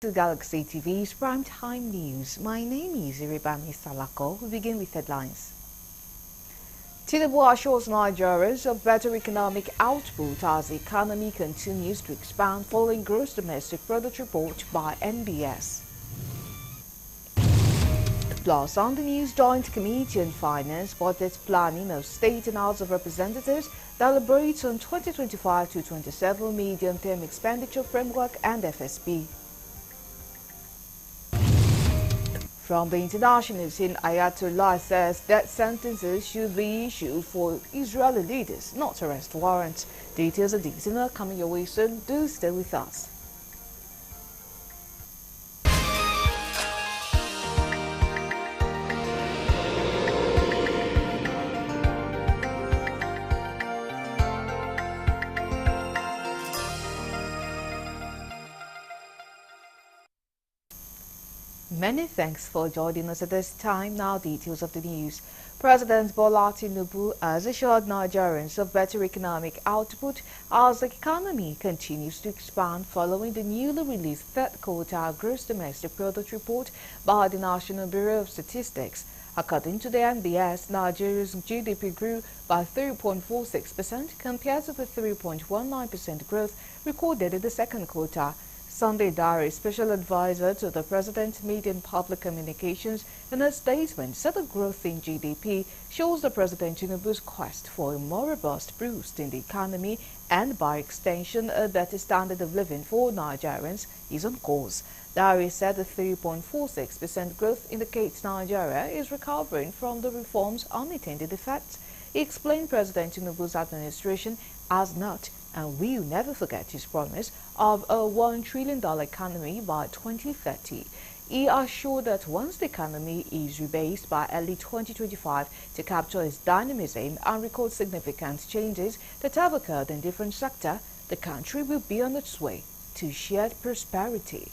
To Galaxy TV's primetime news. My name is Iribami Salako. We begin with headlines. Tinubu assures Nigerians of better economic output as the economy continues to expand following gross domestic product report by NBS. Plus, on the news, Joint Committee on Finance Budget Planning of State and House of Representatives deliberates on 2025 to 27 medium-term expenditure framework and FSP. From the international scene, Ayatollah says death sentences should be issued for Israeli leaders, not arrest warrants. Details of these are coming your way soon. Do stay with us. Many thanks for joining us at this time. Now details of the news. President Bola Tinubu has assured Nigerians of better economic output as the economy continues to expand following the newly released third quarter gross domestic product report by the National Bureau of Statistics. According to the NBS, Nigeria's GDP grew by 3.46% compared to the 3.19% growth recorded in the second quarter. Sunday Diary, special advisor to the President, Media and Public Communications, in a statement said the growth in GDP shows the President Tinubu's quest for a more robust boost in the economy and, by extension, a better standard of living for Nigerians is on course. Diary said the 3.46% growth indicates Nigeria is recovering from the reform's unintended effects. He explained President Tinubu's administration has not and will never forget his promise of a $1 trillion economy by 2030. He assured that once the economy is rebased by early 2025 to capture its dynamism and record significant changes that have occurred in different sectors, the country will be on its way to shared prosperity.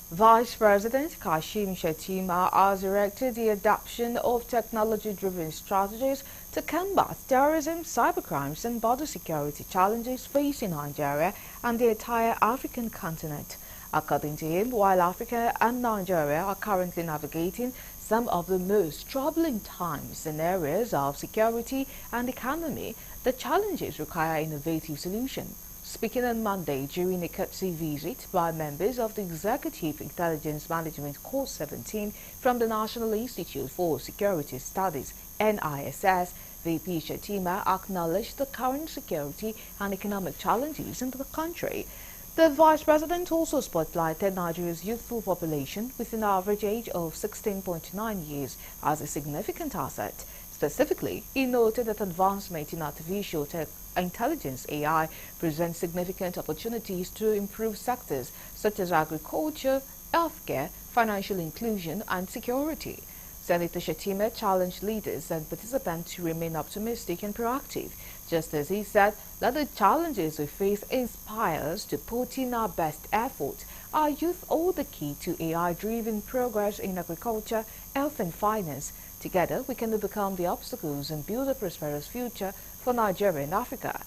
Vice President Kashim Shettima has directed the adoption of technology-driven strategies to combat terrorism, cybercrimes and border security challenges facing Nigeria and the entire African continent. According to him, while Africa and Nigeria are currently navigating some of the most troubling times in areas of security and economy, the challenges require innovative solutions. Speaking on Monday during a courtesy visit by members of the Executive Intelligence Management Course 17 from the National Institute for Security Studies, NISS, VP Shettima acknowledged the current security and economic challenges in the country. The Vice President also spotlighted Nigeria's youthful population with an average age of 16.9 years as a significant asset. Specifically, he noted that advancement in artificial intelligence (AI) presents significant opportunities to improve sectors such as agriculture, healthcare, financial inclusion, and security. Senator Shettima challenged leaders and participants to remain optimistic and proactive, just as he said that the challenges we face inspire us to put in our best effort. Our youth hold the key to AI-driven progress in agriculture, health, and finance. Together, we can overcome the obstacles and build a prosperous future for Nigeria and Africa.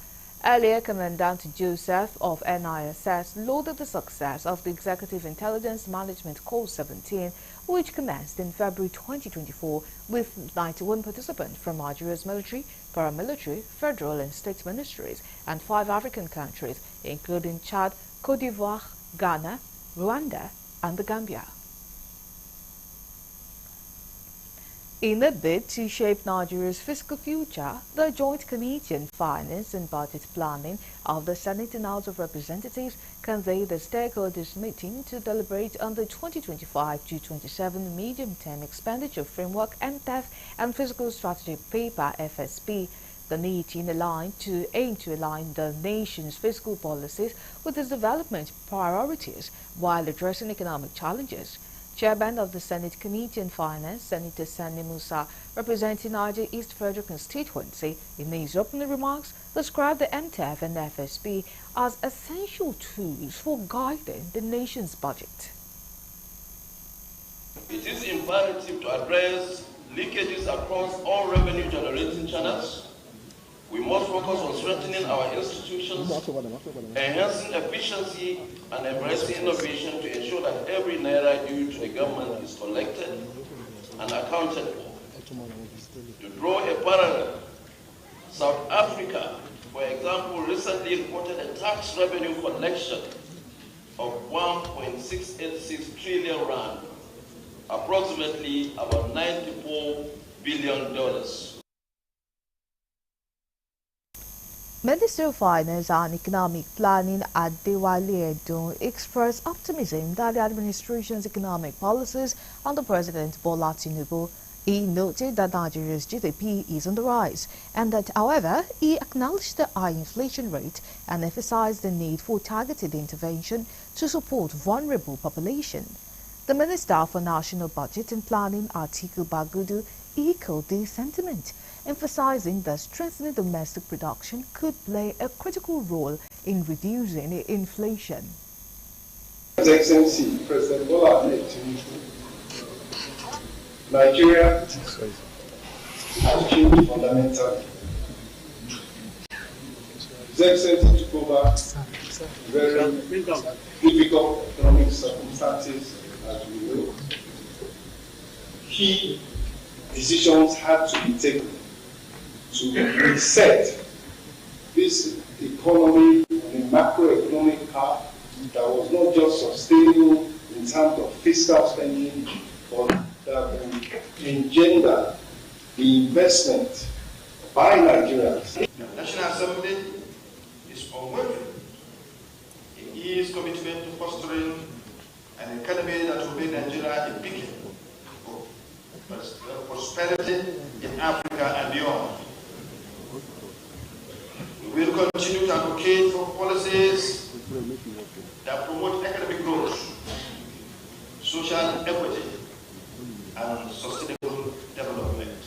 Earlier, Commandant Joseph of NISS lauded the success of the Executive Intelligence Management Course 17, which commenced in February 2024 with 91 participants from Nigeria's military, paramilitary, federal and state ministries and 5 African countries, including Chad, Cote d'Ivoire, Ghana, Rwanda and the Gambia. In a bid to shape Nigeria's fiscal future, the Joint Committee on Finance and Budget Planning of the Senate and House of Representatives convened a stakeholders meeting to deliberate on the 2025-27 Medium-Term Expenditure Framework (MTEF) and Fiscal Strategy Paper (FSP). The meeting aimed to align the nation's fiscal policies with its development priorities while addressing economic challenges. Chairman of the Senate Committee on Finance, Senator Sani Musa, representing Niger East Federal Constituency, in his opening remarks, described the MTEF and FSP as essential tools for guiding the nation's budget. It is imperative to address leakages across all revenue-generating channels We must focus on strengthening our institutions, enhancing efficiency, and embracing innovation to ensure that every naira due to the government is collected and accounted for. To draw a parallel, South Africa, for example, recently reported a tax revenue collection of 1.686 trillion rand, approximately about $94 billion. Minister of Finance and Economic Planning Adewale Edun expressed optimism that the administration's economic policies under President Bola Tinubu. He noted that Nigeria's GDP is on the rise and that, however, he acknowledged the high inflation rate and emphasized the need for targeted intervention to support vulnerable population. The Minister for National Budget and Planning, Atiku Bagudu, echoed this sentiment, emphasizing that strengthening domestic production could play a critical role in reducing inflation. His Excellency President Bola Ahmed Tinubu, Nigeria has changed fundamentally. His Excellency took over very difficult economic circumstances, as we know. Key decisions had to be taken to reset this economy on a macroeconomic path that was not just sustainable in terms of fiscal spending, but that would engender the investment by Nigerians. The National Assembly is unwavering in its commitment to fostering an economy that will make Nigeria a beacon for prosperity in Africa and beyond. We will continue to advocate for policies that promote economic growth, social equity, and sustainable development.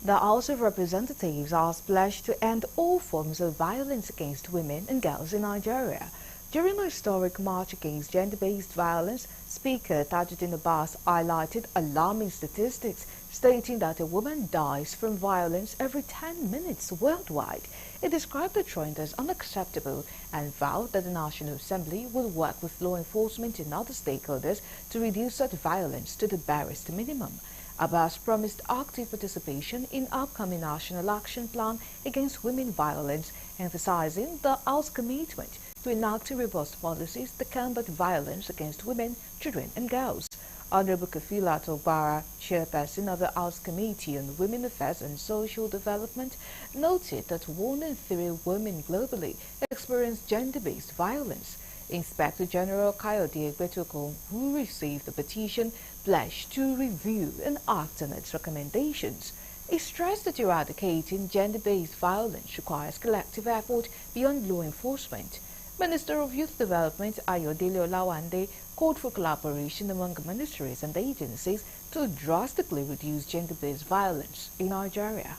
The House of Representatives has pledged to end all forms of violence against women and girls in Nigeria. During a historic march against gender-based violence, Speaker Tajuddin Abbas highlighted alarming statistics, stating that a woman dies from violence every 10 minutes worldwide. He described the trend as unacceptable and vowed that the National Assembly will work with law enforcement and other stakeholders to reduce such violence to the barest minimum. Abbas promised active participation in upcoming National Action Plan against women violence, emphasizing the House's commitment to enact robust policies that combat violence against women, children and girls. Honorable Kafilat Obara, chairperson of the House Committee on Women Affairs and Social Development, noted that 1 in 3 women globally experience gender-based violence. Inspector General Kayode Egbetokun, who received the petition, pledged to review and act on its recommendations. He stressed that eradicating gender-based violence requires collective effort beyond law enforcement. Minister of Youth Development Ayodele Olawande called for collaboration among ministries and agencies to drastically reduce gender-based violence in Nigeria.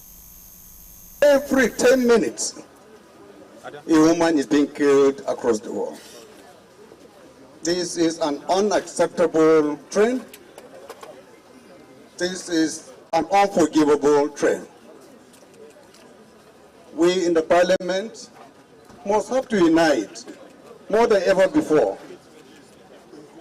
Every 10 minutes, a woman is being killed across the world. This is an unacceptable trend. This is an unforgivable trend. We in the Parliament must have to unite more than ever before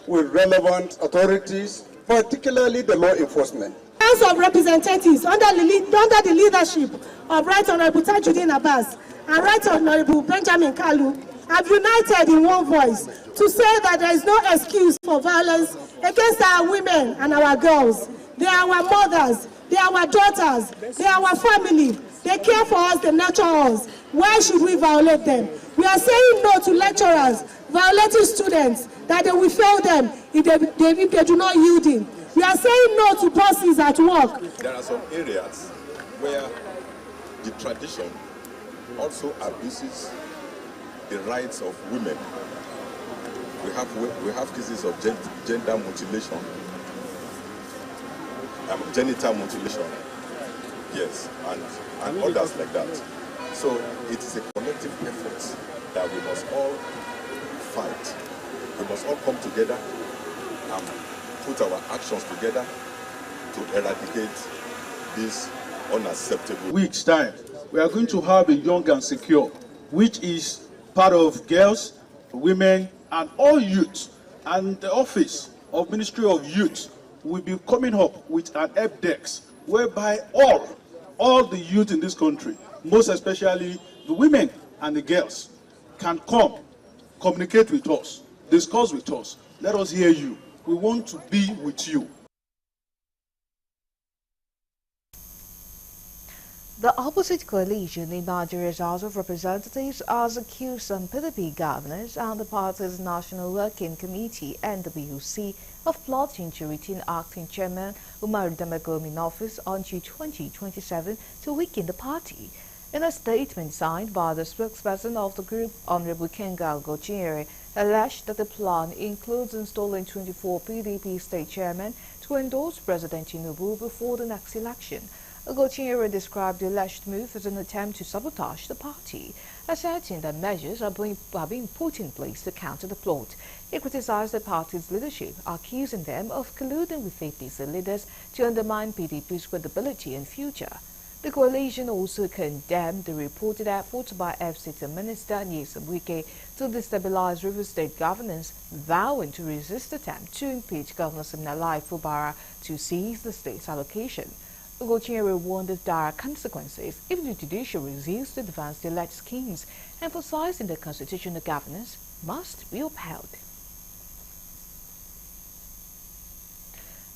with relevant authorities, particularly the law enforcement. House of Representatives, under the leadership of Right Honorable Tajuddin Abbas and Right Honorable Benjamin Kalu, have united in one voice to say that there is no excuse for violence against our women and our girls. They are our mothers, they are our daughters, they are our family. They care for us, they nurture us. Why should we violate them? We are saying no to lecturers violating students, that they will fail them if they do not yield in. We are saying no to bosses at work. There are some areas where the tradition also abuses the rights of women. We have cases of gender mutilation, genital mutilation, yes, and others like that. So it is a collective effort that we must all fight. We must all come together and put our actions together to eradicate this unacceptable. Weeks time, we are going to have a Young and Secure, which is part of girls, women, and all youth. And the office of Ministry of Youth will be coming up with an help desk whereby all the youth in this country, most especially the women and the girls, can come, communicate with us, discuss with us. Let us hear you. We want to be with you. The opposite coalition in Nigeria's House of Representatives has accused some PDP governors and the party's National Working Committee (NWC) of plotting to retain acting chairman Umar Damagum in office until 2027 to weaken the party. In a statement signed by the spokesperson of the group, Honorable Kenga Ugochinyere, alleged that the plan includes installing 24 PDP state chairmen to endorse President Tinubu before the next election. Ugochinyere described the alleged move as an attempt to sabotage the party, asserting that measures are being put in place to counter the plot. He criticized the party's leadership, accusing them of colluding with APC leaders to undermine PDP's credibility and future. The coalition also condemned the reported efforts by FCT Minister Nyesom Wike to destabilize River State governance, vowing to resist attempts to impeach Governor Siminalayi Fubara to seize the state's allocation. Ugochinyere warned of dire consequences if the judiciary refused to advance the alleged schemes, emphasizing that constitutional governance must be upheld.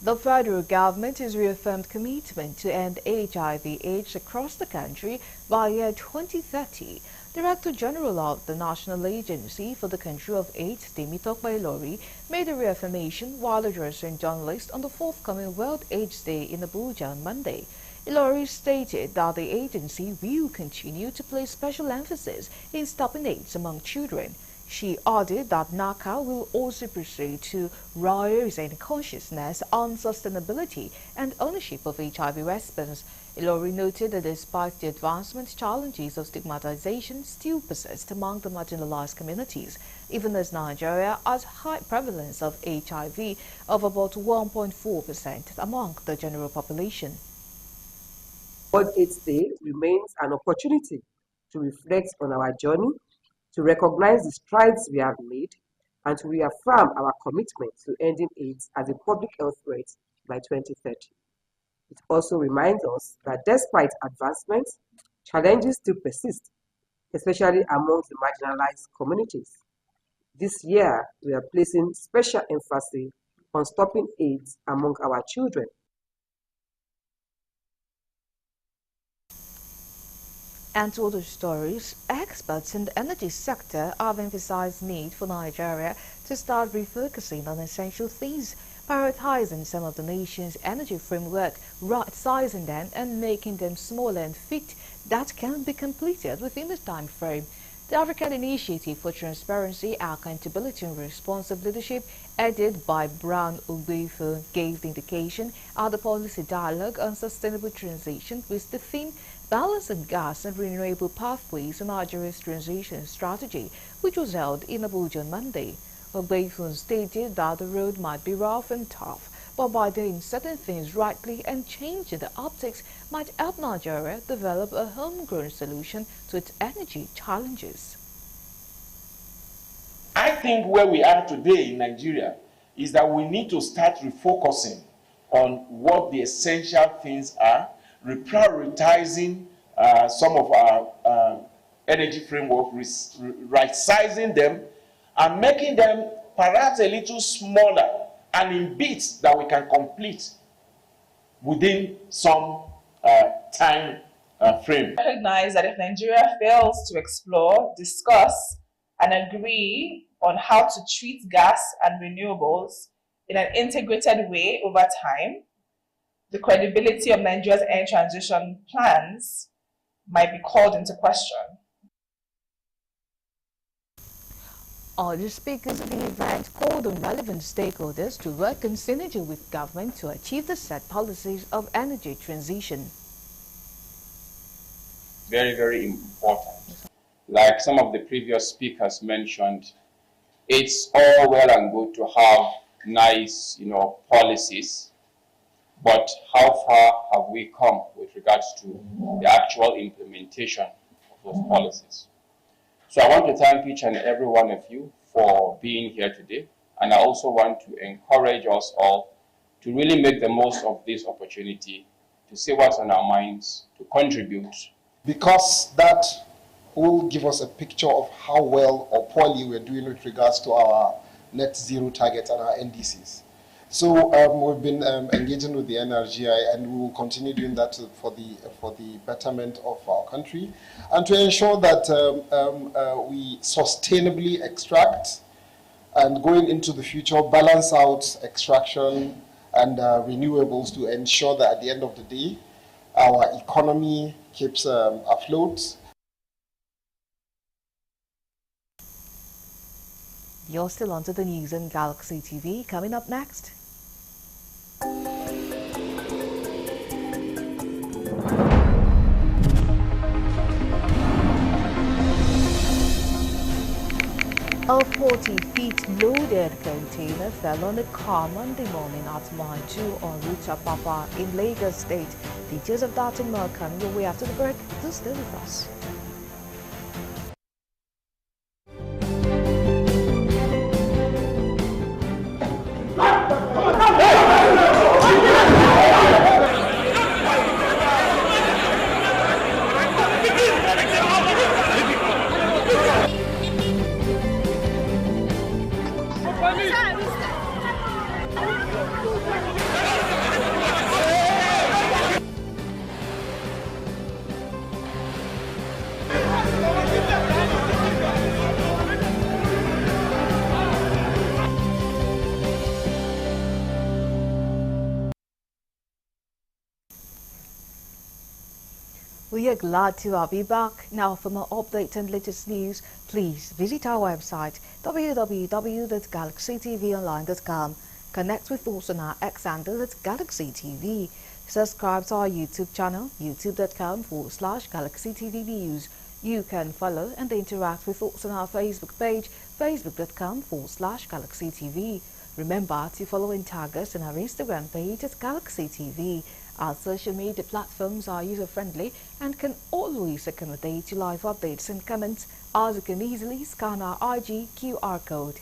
The federal government has reaffirmed commitment to end HIV/AIDS across the country by year 2030. Director General of the National Agency for the Control of AIDS, Temitope Ilori, made a reaffirmation while addressing journalists on the forthcoming World AIDS Day in Abuja on Monday. Ilori stated that the agency will continue to place special emphasis in stopping AIDS among children. She added that NACA will also proceed to raise consciousness on sustainability and ownership of HIV response. Ilori noted that despite the advancement, challenges of stigmatization still persist among the marginalized communities, even as Nigeria has high prevalence of HIV of about 1.4% among the general population. World AIDS Day remains an opportunity to reflect on our journey, to recognize the strides we have made, and to reaffirm our commitment to ending AIDS as a public health threat by 2030. It also reminds us that despite advancements, challenges still persist, especially among the marginalized communities. This year, we are placing special emphasis on stopping AIDS among our children. And to other stories, experts in the energy sector have emphasized need for Nigeria to start refocusing on essential things, prioritizing some of the nation's energy framework, right-sizing them and making them smaller and fit that can be completed within the time frame. The African Initiative for Transparency, Accountability and Responsive Leadership, headed by Brown Ubefu, gave the indication at the Policy Dialogue on Sustainable Transition with the theme Balancing Gas and Renewable Pathways in Nigeria's Transition Strategy, which was held in Abuja on Monday. Ubefu stated that the road might be rough and tough, but by doing certain things rightly and changing the optics might help Nigeria develop a homegrown solution to its energy challenges. I think where we are today in Nigeria is that we need to start refocusing on what the essential things are, reprioritizing some of our energy framework, right-sizing them, and making them perhaps a little smaller and in bits that we can complete within some time frame. I recognize that if Nigeria fails to explore, discuss, and agree on how to treat gas and renewables in an integrated way over time, the credibility of Nigeria's energy transition plans might be called into question. Other speakers at the event called on relevant stakeholders to work in synergy with government to achieve the set policies of energy transition. Very, very important. Like some of the previous speakers mentioned, it's all well and good to have nice, policies, but how far have we come with regards to the actual implementation of those policies? So I want to thank each and every one of you for being here today, and I also want to encourage us all to really make the most of this opportunity to say what's on our minds, to contribute. Because that will give us a picture of how well or poorly we're doing with regards to our net zero targets and our NDCs. So we've been engaging with the NRGI, and we will continue doing that for the betterment of our country, and to ensure that we sustainably extract, and going into the future balance out extraction and renewables to ensure that at the end of the day our economy keeps afloat. You're still onto the news on Galaxy TV. Coming up next. A 40 feet loaded container fell on a car Monday morning at Mile 2 on route to Apapa in Lagos State. Details of that and more coming your way after the break. Do stay with us. We are glad to be back. Now, for more updates and latest news, please visit our website www.galaxytvonline.com. Connect with us on our X handle at Galaxy TV. Subscribe to our YouTube channel, youtube.com/Galaxy TV News. You can follow and interact with us on our Facebook page, facebook.com/Galaxy TV. Remember to follow and tag us on our Instagram page at Galaxy TV. Our social media platforms are user-friendly and can always accommodate your live updates and comments, as you can easily scan our IG QR code.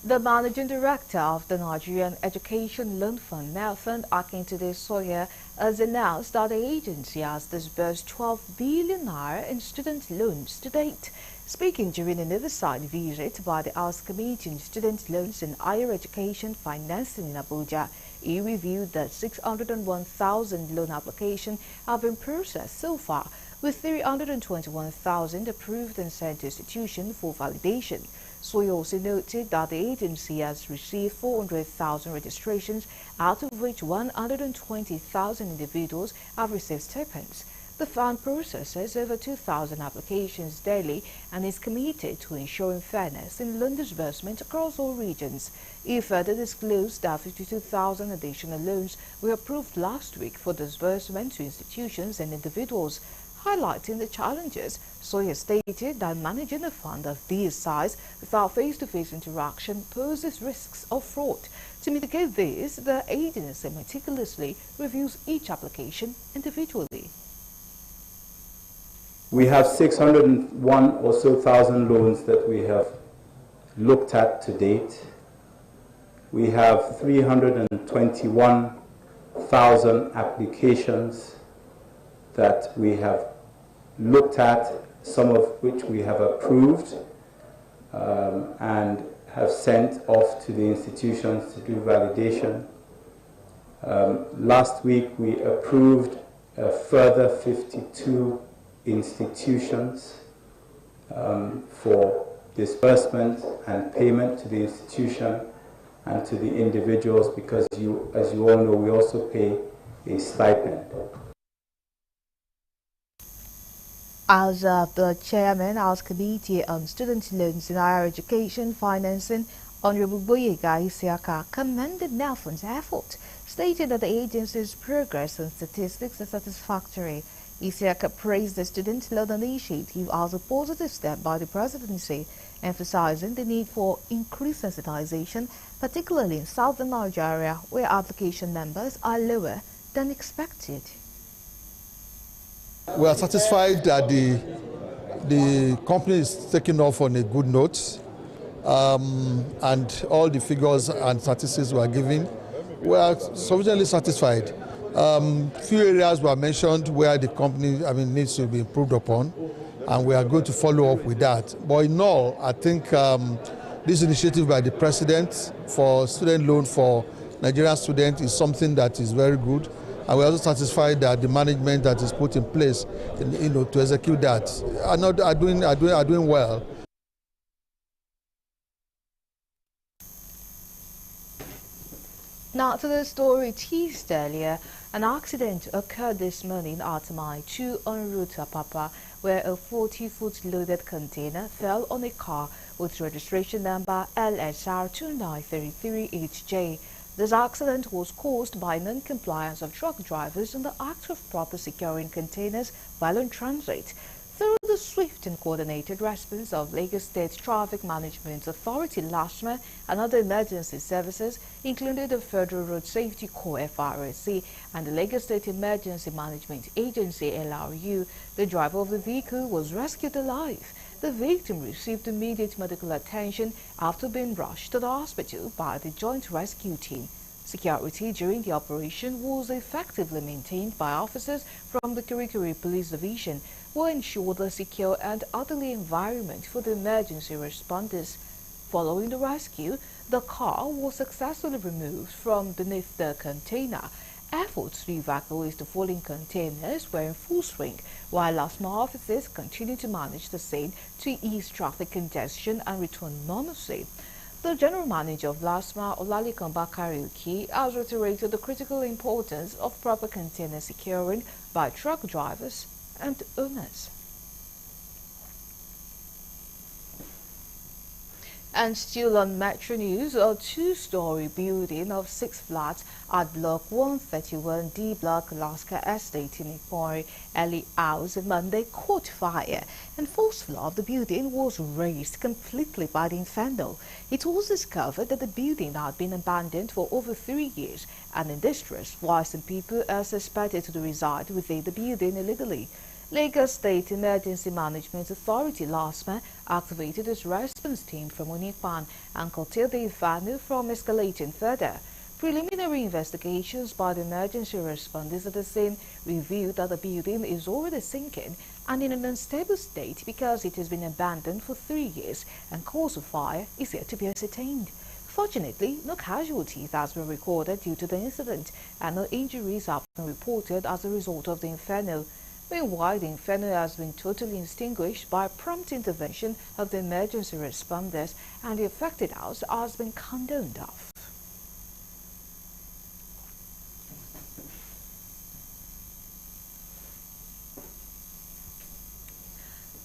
The Managing Director of the Nigerian Education Loan Fund, Nelson Akintunde Sawyer, has announced that the agency has disbursed 12 billion naira in student loans to date. Speaking during an oversight visit by the House Committee on Student Loans and Higher Education Financing in Abuja, he reviewed that 601,000 loan applications have been processed so far, with 321,000 approved and sent to institutions for validation. So he also noted that the agency has received 400,000 registrations, out of which 120,000 individuals have received stipends. The fund processes over 2,000 applications daily and is committed to ensuring fairness in loan disbursement across all regions. He further disclosed that 52,000 additional loans were approved last week for disbursement to institutions and individuals. Highlighting the challenges, Sawyer stated that managing a fund of this size without face-to-face interaction poses risks of fraud. To mitigate this, the agency meticulously reviews each application individually. We have 601 or so thousand loans that we have looked at to date. We have 321,000 applications that we have looked at, some of which we have approved and have sent off to the institutions to do validation. Last week we approved a further 52 institutions for disbursement and payment to the institution and to the individuals, because as you all know, we also pay a stipend. As the Chairman, House Committee on Student Loans and Higher Education Financing, Honorable Boyega Isiaka, commended Nelson's effort, stated that the agency's progress and statistics are satisfactory. Isiaka praised the student-led initiative as a positive step by the presidency, emphasizing the need for increased sensitization, particularly in southern Nigeria, where application numbers are lower than expected. We are satisfied that the company is taking off on a good note, and all the figures and statistics we are giving, we are sufficiently satisfied. Few areas were mentioned where the company needs to be improved upon, and we are going to follow up with that. But in all, I think this initiative by the president for student loan for Nigerian students is something that is very good, and we are also satisfied that the management that is put in place, to execute that, are doing well. Now to the story teased earlier, an accident occurred this morning at Mile 2 en route to Apapa, where a 40-foot loaded container fell on a car with registration number LSR 2933HJ. This accident was caused by non-compliance of truck drivers in the act of proper securing containers while on transit. Through the swift and coordinated response of Lagos State Traffic Management Authority (LASTMA) and other emergency services, including the Federal Road Safety Corps (FRSC) and the Lagos State Emergency Management Agency (LRU), the driver of the vehicle was rescued alive. The victim received immediate medical attention after being rushed to the hospital by the Joint Rescue Team. Security during the operation was effectively maintained by officers from the Kirikiri Police Division, who ensured a secure and orderly environment for the emergency responders. Following the rescue, the car was successfully removed from beneath the container. Efforts to evacuate the falling containers were in full swing, while LASTMA officers continue to manage the scene to ease traffic congestion and return normalcy. The General Manager of LASTMA, Olalekan Bakari, has reiterated the critical importance of proper container securing by truck drivers and owners. And still on Metro News, a two-story building of 6 flats at Block 131D Block Alaska Estate in Ikori Early hours of Monday caught fire, and first floor of the building was razed completely by the inferno. It was discovered that the building had been abandoned for over 3 years and in distress, while some people are suspected to reside within the building illegally. Lagos State Emergency Management Authority (LASTMA) activated its response team from Onipan and curtailed the inferno from escalating further. Preliminary investigations by the emergency responders at the scene revealed that the building is already sinking and in an unstable state because it has been abandoned for 3 years, and cause of fire is yet to be ascertained. Fortunately, no casualties has been recorded due to the incident, and no injuries have been reported as a result of the inferno. Meanwhile, the inferno has been totally extinguished by prompt intervention of the emergency responders, and the affected house has been cordoned off.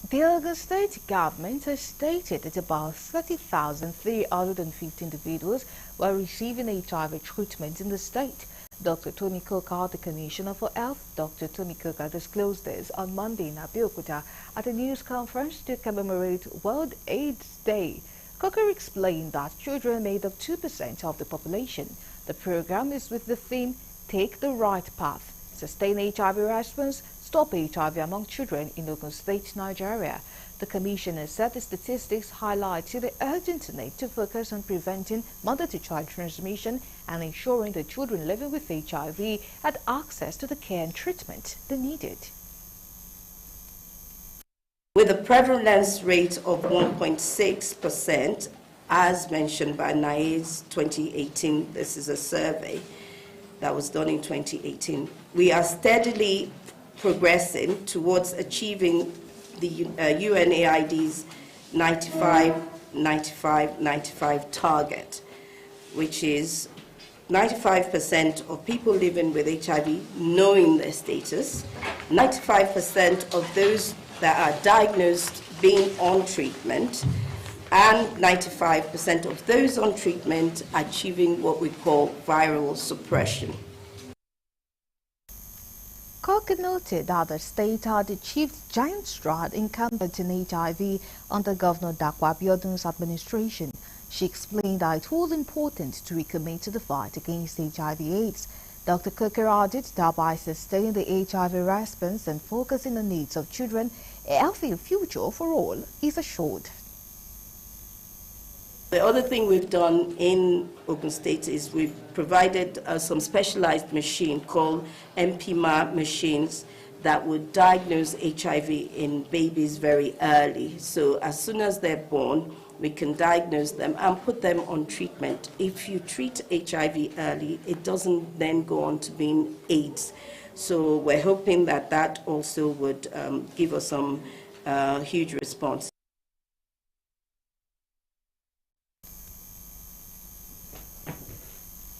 The Lagos State government has stated that about 30,350 individuals were receiving HIV treatment in the state. Dr. Tony Koka, the Commissioner for Health, Dr. Tony Koka disclosed this on Monday in Abeokuta at a news conference to commemorate World AIDS Day. Koka explained that children made up 2% of the population. The program is with the theme, Take the Right Path, Sustain HIV Response, Stop HIV Among Children in Ogun State, Nigeria. The Commissioner said the statistics highlighted the urgent need to focus on preventing mother-to-child transmission and ensuring that children living with HIV had access to the care and treatment they needed. With a prevalence rate of 1.6%, as mentioned by NIAID's 2018, this is a survey that was done in 2018, we are steadily progressing towards achieving the UNAID's 95-95-95 target, which is 95% of people living with HIV knowing their status, 95% of those that are diagnosed being on treatment, and 95% of those on treatment achieving what we call viral suppression. Cook noted that the state had achieved giant strides in combating HIV under Governor Dapo Abiodun's administration. She explained that it was important to recommit to the fight against HIV/AIDS. Dr. Coker added that by sustaining the HIV response and focusing on the needs of children, a healthy future for all is assured. The other thing we've done in Ogun State is we've provided some specialized machine called MPMA machines that would diagnose HIV in babies very early. So as soon as they're born, we can diagnose them and put them on treatment. If you treat HIV early, it doesn't then go on to being AIDS. So we're hoping that that also would give us some huge response.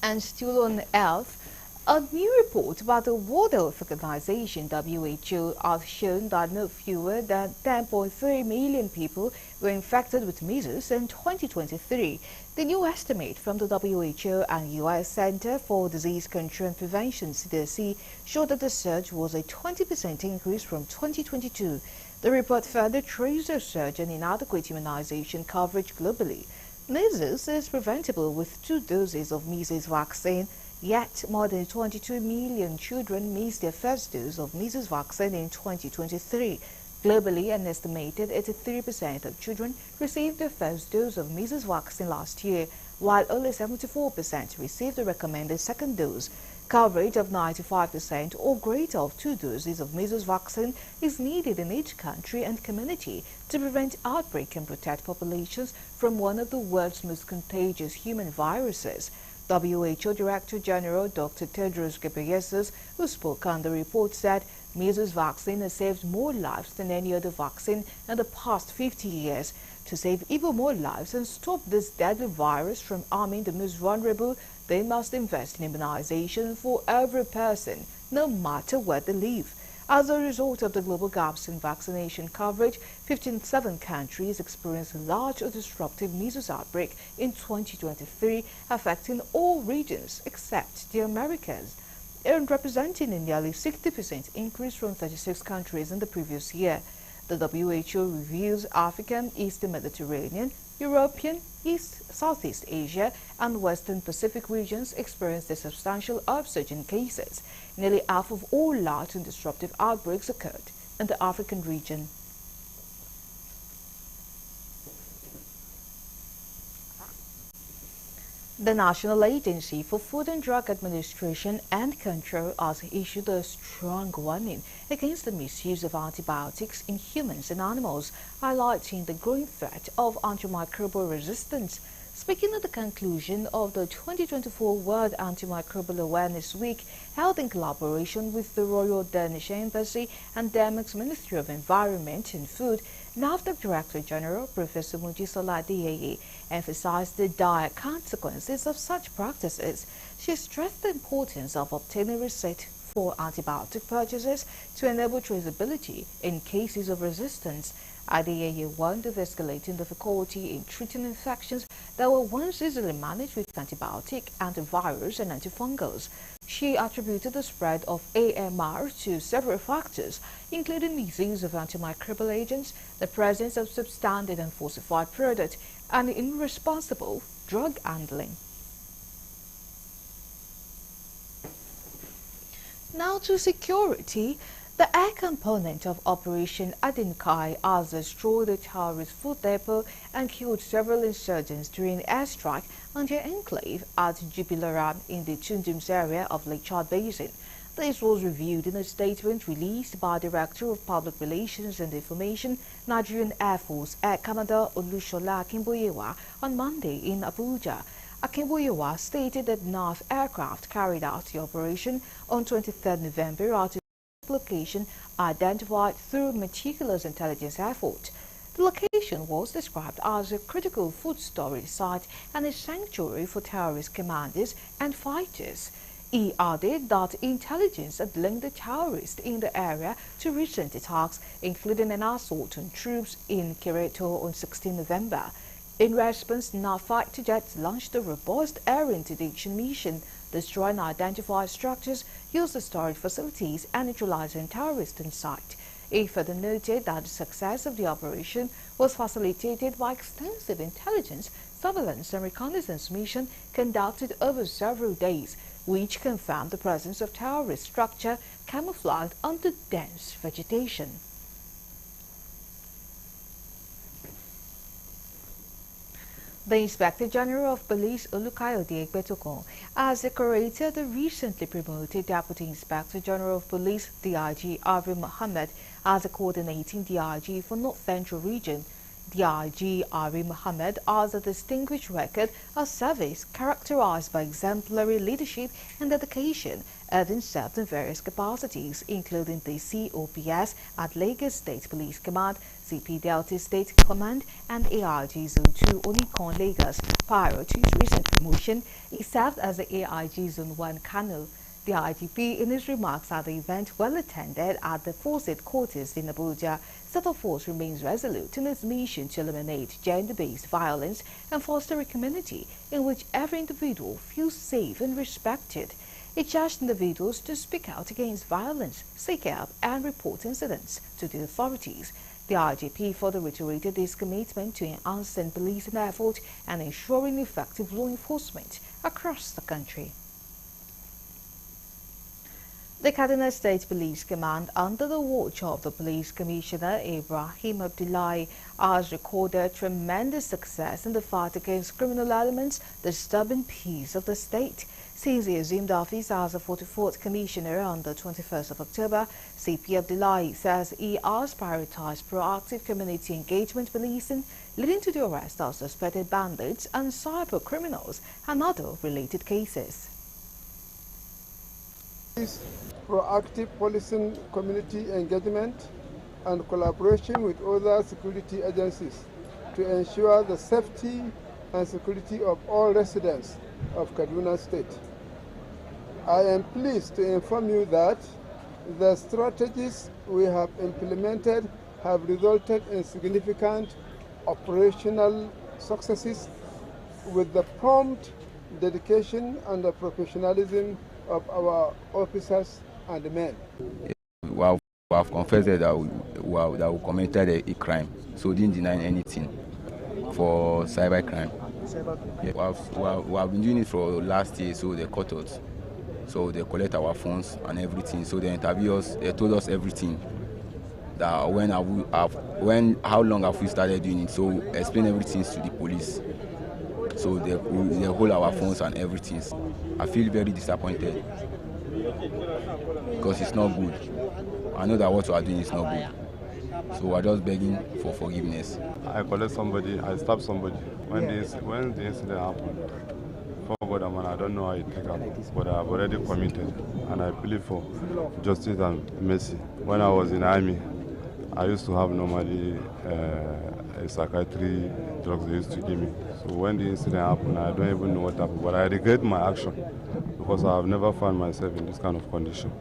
And still on health, a new report by the World Health Organization (WHO) has shown that no fewer than 10.3 million people were infected with measles in 2023. The new estimate from the WHO and U.S. Center for Disease Control and Prevention (CDC) showed that the surge was a 20% increase from 2022. The report further traced a surge in inadequate immunization coverage globally. Measles is preventable with 2 doses of measles vaccine, yet more than 22 million children missed their first dose of measles vaccine in 2023. Globally, an estimated 83% of children received their first dose of measles vaccine last year, while only 74% received the recommended second dose. Coverage of 95% or greater of 2 doses of measles vaccine is needed in each country and community to prevent outbreak and protect populations from one of the world's most contagious human viruses. WHO Director General Dr. Tedros Ghebreyesus, who spoke on the report, said measles vaccine has saved more lives than any other vaccine in the past 50 years. To save even more lives and stop this deadly virus from harming the most vulnerable, they must invest in immunization for every person, no matter where they live. As a result of the global gaps in vaccination coverage, 57 countries experienced a large or disruptive measles outbreak in 2023, affecting all regions except the Americas, and representing a nearly 60% increase from 36 countries in the previous year. The WHO reviews African, Eastern Mediterranean, European, Southeast Asia, and Western Pacific regions experienced a substantial upsurge in cases. Nearly half of all large and disruptive outbreaks occurred in the African region. The National Agency for Food and Drug Administration and Control has issued a strong warning against the misuse of antibiotics in humans and animals, highlighting the growing threat of antimicrobial resistance. Speaking at the conclusion of the 2024 World Antimicrobial Awareness Week, held in collaboration with the Royal Danish Embassy and Denmark's Ministry of Environment and Food, NAFDAC Director General Professor Mojisola Adeyeye emphasized the dire consequences of such practices. She stressed the importance of obtaining receipt for antibiotic purchases to enable traceability in cases of resistance. Adeyeye warned of escalating difficulty in treating infections that were once easily managed with antibiotic, antivirus, and antifungals. She attributed the spread of AMR to several factors, including misuse of antimicrobial agents, the presence of substandard and falsified products, and irresponsible drug handling. Now to security. The air component of Operation Adinkai has destroyed a terrorist food depot and killed several insurgents during an airstrike on their enclave at Jubilaram in the Tundums area of Lake Chad Basin. This was revealed in a statement released by Director of Public Relations and Information, Nigerian Air Force Air Commodore Olushola Akinboyewa on Monday in Abuja. Akinboyewa stated that NAF aircraft carried out the operation on 23rd November at location identified through meticulous intelligence effort. The location was described as a critical food storage site and a sanctuary for terrorist commanders and fighters. He added that intelligence had linked the terrorists in the area to recent attacks, including an assault on troops in Kireto on 16 November. In response, NAF fighter jets launched a robust air interdiction mission, destroying identified structures, used as storage facilities, and neutralizing terrorists in sight. He further noted that the success of the operation was facilitated by extensive intelligence, surveillance, and reconnaissance mission conducted over several days, which confirmed the presence of terrorist structure camouflaged under dense vegetation. The Inspector General of Police Olukayode Egbetokun has decorated the recently promoted Deputy Inspector General of Police DIG Arvin Mohammed as the coordinating DIG for North Central Region. DIG Arvin Mohammed has a distinguished record of service characterized by exemplary leadership and dedication, having served in various capacities, including the COPS at Lagos State Police Command, CP Delta State Command, and AIG Zone 2 Onikon Lagos. Prior to his recent promotion, he served as the AIG Zone 1 Kano. The IGP, in his remarks at the event well attended at the Force Headquarters in Abuja, said the force remains resolute in its mission to eliminate gender-based violence and foster a community in which every individual feels safe and respected. It urged individuals to speak out against violence, seek help, and report incidents to the authorities. The IGP further reiterated his commitment to enhancing policing effort and ensuring effective law enforcement across the country. The Kaduna State Police Command, under the watch of the Police Commissioner Ibrahim Abdullahi, has recorded tremendous success in the fight against criminal elements disturbing peace of the state. Since he assumed office as the 44th Commissioner on the 21st of October, CP Abdullahi says he has prioritized proactive community engagement policing, leading to the arrest of suspected bandits and cyber criminals and other related cases. Proactive policing, community engagement, and collaboration with other security agencies to ensure the safety and security of all residents of Kaduna State. I am pleased to inform you that the strategies we have implemented have resulted in significant operational successes with the prompt dedication and the professionalism of our officers and men. We have confessed that we committed a crime, so didn't deny anything for cyber crime. Yeah, we have been doing it for last year, so they caught us. So they collect our phones and everything. So they interview us, they told us everything. That how long have we started doing it? So explain everything to the police. So they hold our phones and everything. I feel very disappointed because it's not good. I know that what we are doing is not good. So we're just begging for forgiveness. I collect somebody, I stab somebody. When the incident happened, for God, man, I don't know how it take up, but I've already committed, and I plead for justice and mercy. When I was in army, I used to have normally a psychiatry drugs they used to give me. So when the incident happened, I don't even know what happened, but I regret my action because I have never found myself in this kind of condition.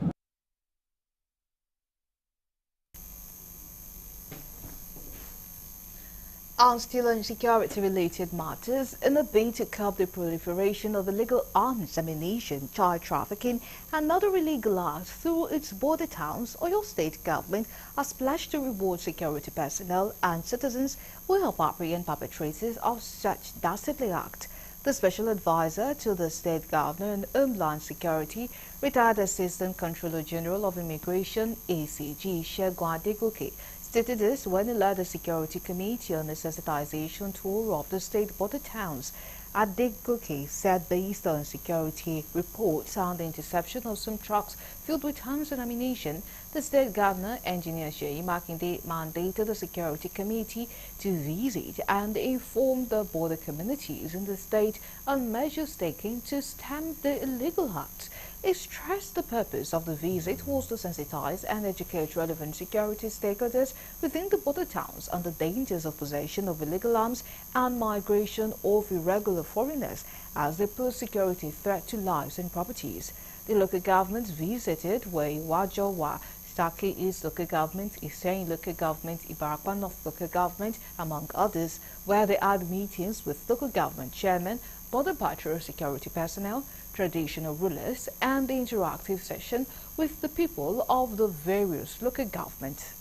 On still on security-related matters, in a bid to curb the proliferation of illegal arms, ammunition, child trafficking, and other illegal acts through its border towns, Oyo State government has pledged to reward security personnel and citizens who help apprehend perpetrators of such dastardly acts. The special advisor to the state governor on Homeland Security, retired Assistant Controller General of Immigration, ACG Segun Adegoke, stated this when he led the Security Committee on the sensitization tour of the state border towns. Adegoke said based on security reports and the interception of some trucks filled with arms and ammunition, the state governor, Engineer Seyi Makinde, mandated the Security Committee to visit and inform the border communities in the state on measures taken to stem the illegal acts. He stressed the purpose of the visit was to sensitize and educate relevant security stakeholders within the border towns on the dangers of possession of illegal arms and migration of irregular foreigners as they pose security threat to lives and properties. The local government visited Wajawa, Taki East Local Government, Iseyin Local Government, Ibarapa North Local Government, among others, where they had meetings with local government chairmen, border patrol security personnel, traditional rulers, and the interactive session with the people of the various local governments.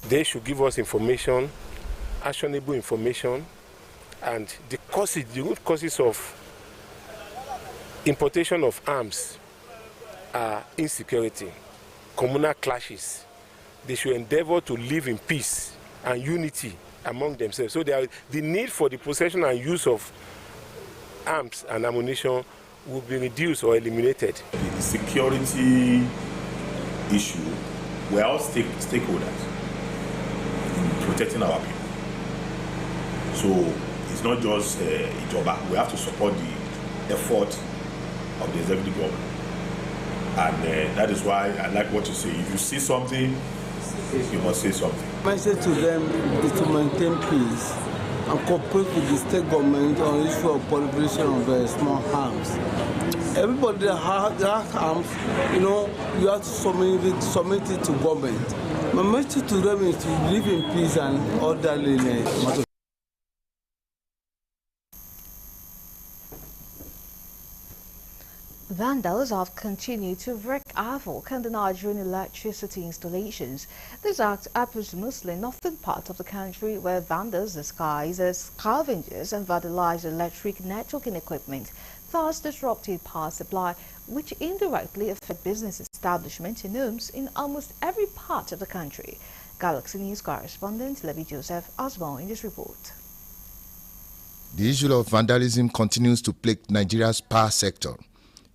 They should give us information, actionable information, and the root causes of importation of arms are insecurity, communal clashes. They should endeavor to live in peace and unity among themselves. So the need for the possession and use of arms and ammunition will be reduced or eliminated. The security issue, we're all stakeholders in protecting our people. So it's not just a job. We have to support the effort of the executive government. And that is why I like what you say. If you see something, you must say something. My message to them is to maintain peace and cooperate with the state government on the issue of proliferation of small arms. Everybody that has arms, you have to submit it to government. My message to them is to live in peace and orderliness. Vandals have continued to wreak havoc on the Nigerian electricity installations. This act happens mostly in northern part of the country, where vandals disguise as scavengers and vandalize electric networking equipment, thus disrupting power supply, which indirectly affect business establishments and homes in almost every part of the country. Galaxy News correspondent Levi Joseph has more in this report. The issue of vandalism continues to plague Nigeria's power sector.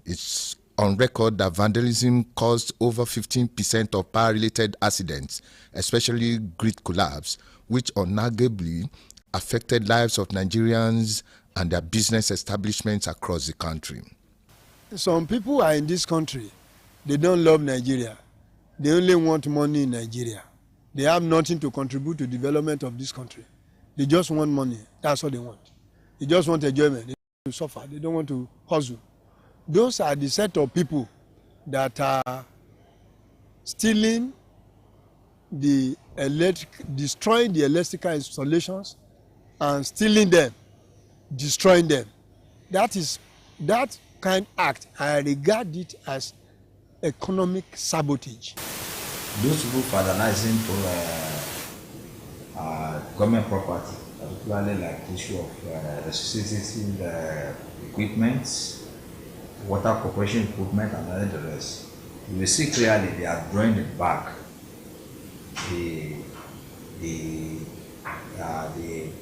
It's on record that vandalism caused over 15% of power-related accidents, especially grid collapse, which unarguably affected lives of Nigerians and their business establishments across the country. Some people are in this country. They don't love Nigeria. They only want money in Nigeria. They have nothing to contribute to the development of this country. They just want money. That's what they want. They just want enjoyment. They don't want to suffer. They don't want to hustle. Those are the set of people that are stealing destroying the electrical installations and stealing them, destroying them. That kind of act, I regard it as economic sabotage. Those people vandalizing government property, particularly like the issue of resuscitating equipment, water corporation equipment, and all the rest, you will see clearly they are drawing it back. The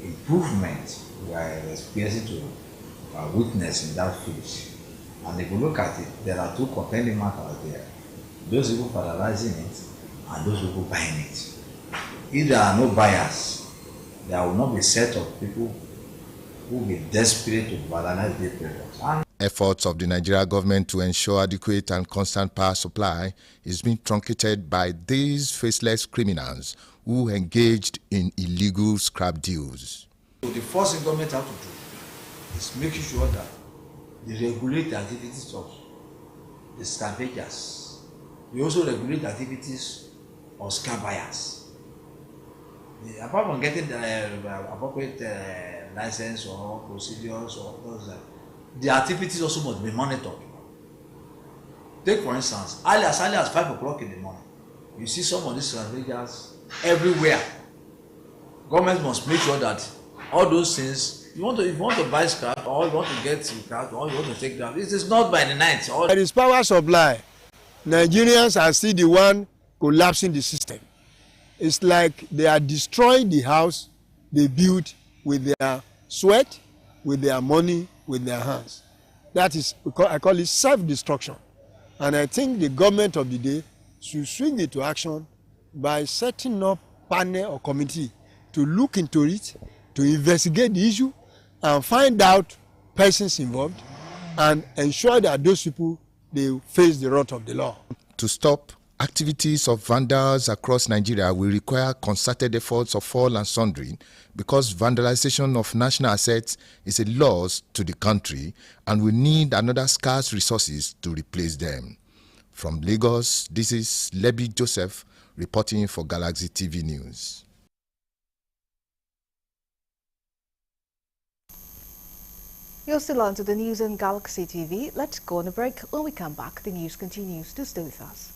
improvement we are experiencing to witness in that field. And if you look at it, there are two contending matters there. Those people vandalizing it and those people buying it. If there are no buyers, there will not be a set of people who will be desperate to vandalize their products. Efforts of the Nigeria government to ensure adequate and constant power supply is being truncated by these faceless criminals who engaged in illegal scrap deals. So the first thing government have to do is making sure that they regulate the activities of the scavengers. They also regulate the activities of scrap buyers. Apart from getting the appropriate license or procedures or those, the activities also must be monitored. Take for instance, as early as 5 o'clock in the morning, you see some of these scavengers everywhere. Government must make sure that all those things, if you want to buy scrap, or you want to get scrap, or you want to take that, it is not by the night. There is power supply. Nigerians are still the one collapsing the system. It's like they are destroying the house they built with their sweat, with their money, with their hands. That is, I call it self-destruction. And I think the government of the day should swing into action by setting up a panel or committee to look into it, to investigate the issue, and find out persons involved, and ensure that those people, they face the wrath of the law. To stop activities of vandals across Nigeria will require concerted efforts of all and sundry, because vandalization of national assets is a loss to the country and we need another scarce resources to replace them. From Lagos, this is Lebi Joseph reporting for Galaxy TV News. You're still on to the news on Galaxy TV. Let's go on a break. When we come back, the news continues. Do stay with us.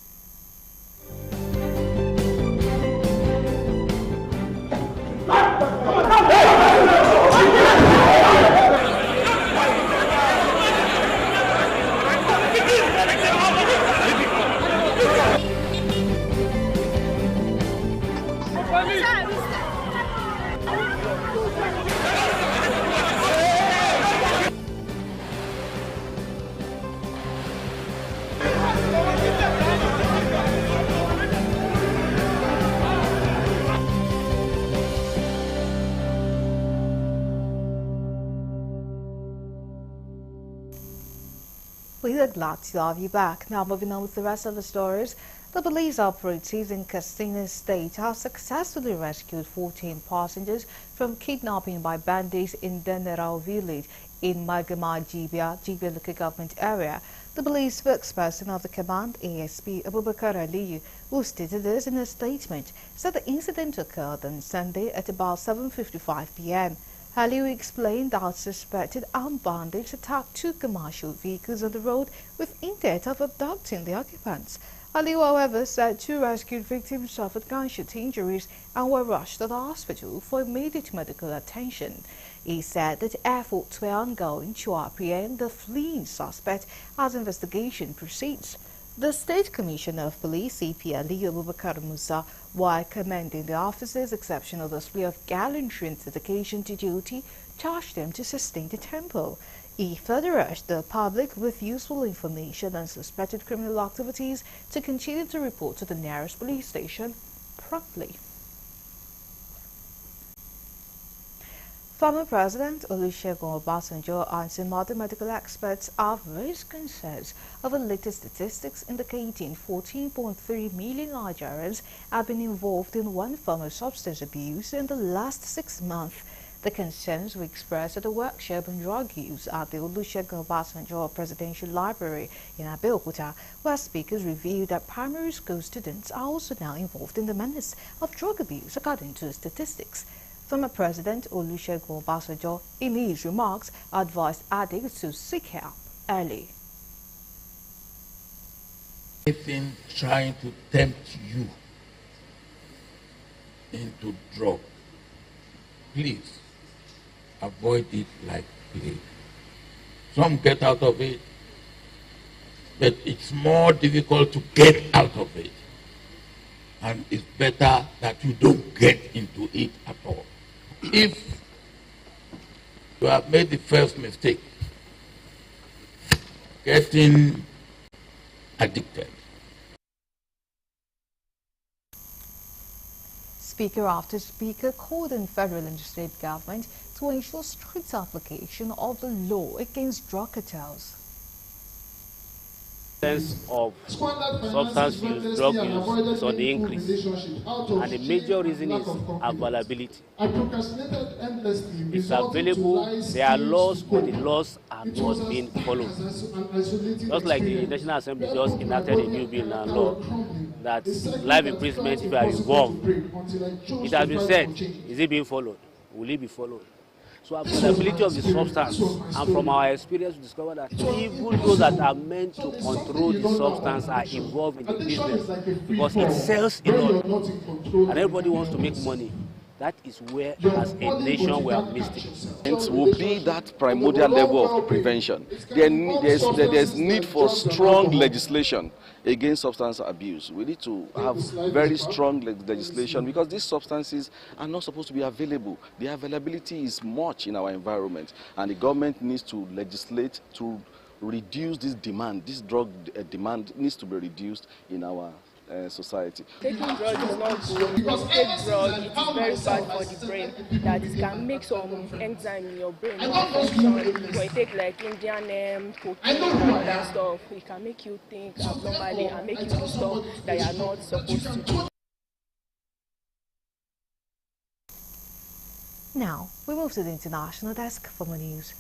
We are glad to have you back. Now moving on with the rest of the stories. The police operatives in Katsina State have successfully rescued 14 passengers from kidnapping by bandits in Dennerau village in Magama Jibia local government area. The police spokesperson of the command, ASP Abubakar Aliyu, who stated this in a statement, said the incident occurred on Sunday at about 7:55 p.m. Aliyu explained that suspected armed bandits attacked 2 commercial vehicles on the road with intent of abducting the occupants. Aliyu, however, said 2 rescued victims suffered gunshot injuries and were rushed to the hospital for immediate medical attention. He said that efforts were ongoing to apprehend the fleeing suspect as investigation proceeds. The State Commissioner of Police, CP Aliyu Abubakar Musa, while commending the officers' exceptional display of gallantry and dedication to duty, charged them to sustain the tempo. He further urged the public with useful information on suspected criminal activities to continue to report to the nearest police station promptly. Former President Olusegun Obasanjo and some other medical experts have raised concerns over latest statistics indicating 14.3 million Nigerians have been involved in one form of substance abuse in the last 6 months. The concerns were expressed at a workshop on drug use at the Olusegun Obasanjo Presidential Library in Abeokuta, where speakers revealed that primary school students are also now involved in the menace of drug abuse, according to statistics. Former President Olusegun Obasanjo, in his remarks, advised addicts to seek help early. Anything trying to tempt you into drug, please avoid it like plague. Some get out of it, but it's more difficult to get out of it. And it's better that you don't get into it at all. If you have made the first mistake, getting addicted. Speaker after speaker called on federal and state government to ensure strict application of the law against drug cartels. Of substance use, drug use is on the increase, and the major reason is availability. It's available, there are laws, but the laws are not being followed. Just like the National Assembly just enacted a new bill and law that life imprisonment if you are involved. It has been said, is it being followed? Will it be followed? So availability of the substance, and from our experience we discover that even those that are meant to control the substance are involved in the business because it sells a lot and everybody wants to make money. That is where, as a nation, we have missed it. It will be that primordial level of prevention. There's need for strong legislation against substance abuse. We need to have very strong legislation because these substances are not supposed to be available. The availability is much in our environment, and the government needs to legislate to reduce this demand. This drug demand needs to be reduced in our society. Taking drugs is not good. Because take drug, it is very bad for the brain. That it can make some enzyme in your brain not function. When you take like Indian cocaine and other stuff, it can make you think abnormally and make you do stuff that you are not supposed to do. Now, we move to the international desk for more news.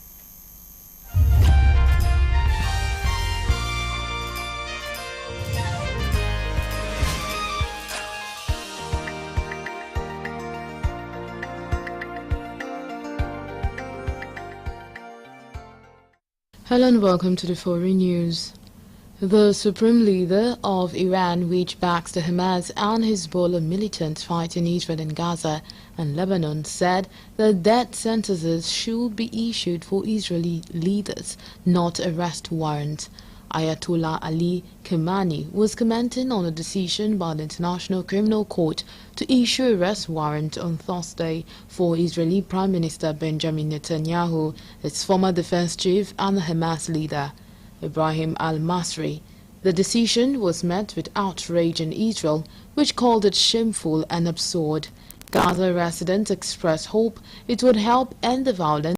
Hello and welcome to the Foreign News. The supreme leader of Iran, which backs the Hamas and Hezbollah militants fighting Israel in Gaza and Lebanon, said that death sentences should be issued for Israeli leaders, not arrest warrants. Ayatollah Ali Khamenei was commenting on a decision by the International Criminal Court to issue arrest warrant on Thursday for Israeli Prime Minister Benjamin Netanyahu, its former defense chief and the Hamas leader, Ibrahim al-Masri. The decision was met with outrage in Israel, which called it shameful and absurd. Gaza residents expressed hope it would help end the violence